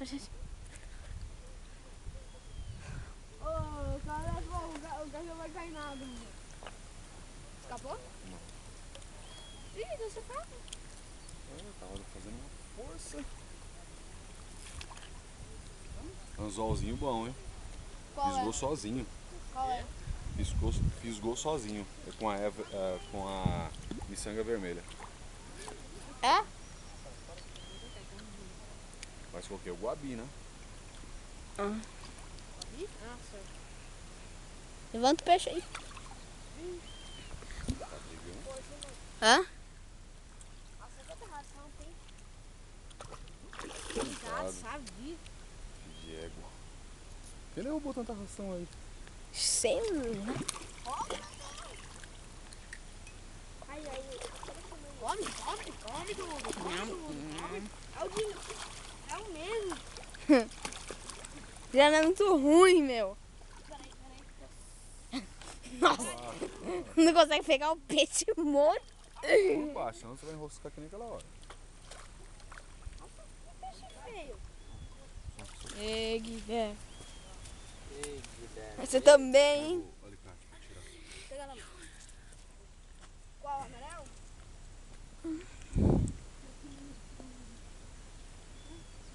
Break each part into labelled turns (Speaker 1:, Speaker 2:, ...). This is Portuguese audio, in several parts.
Speaker 1: Ô, cara, o cachorro vai cair na água, mano. Escapou? Não. Ih, você fraco.
Speaker 2: Eu tava fazendo uma força. Anzolzinho bom, hein?
Speaker 1: Qual
Speaker 2: Fisgou
Speaker 1: é?
Speaker 2: sozinho.
Speaker 1: Qual é?
Speaker 2: Fisgou sozinho. É com a miçanga vermelha.
Speaker 1: É?
Speaker 2: Mas coloquei o guabi, né?
Speaker 1: Nossa. Levanta o peixe aí.
Speaker 2: Tá brigando.
Speaker 1: Hã?
Speaker 2: Coitado
Speaker 1: Sabia.
Speaker 2: de égua. Quem derrubou tanta ração aí?
Speaker 1: Sei lá. Come, Dudu. É o mesmo. Já não é muito ruim, meu. Nossa. Não consegue pegar o peixe morto.
Speaker 2: Por baixo, senão você vai enroscar que nem aquela hora.
Speaker 1: Ei, Guilherme. Você também, hein?
Speaker 2: O alicate pra tirar.
Speaker 1: Pega na mão. Qual, amarelo?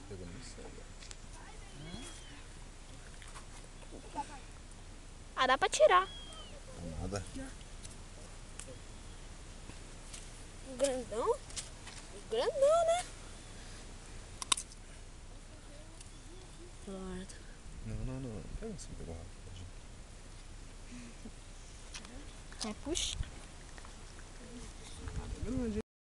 Speaker 2: Pegou no céu.
Speaker 1: Ah, dá pra tirar.
Speaker 2: Nada.
Speaker 1: Um grandão? Grandão, né? Lordo.
Speaker 2: Não. Pega assim, pegou rápido.
Speaker 1: É, puxa.
Speaker 2: Grande.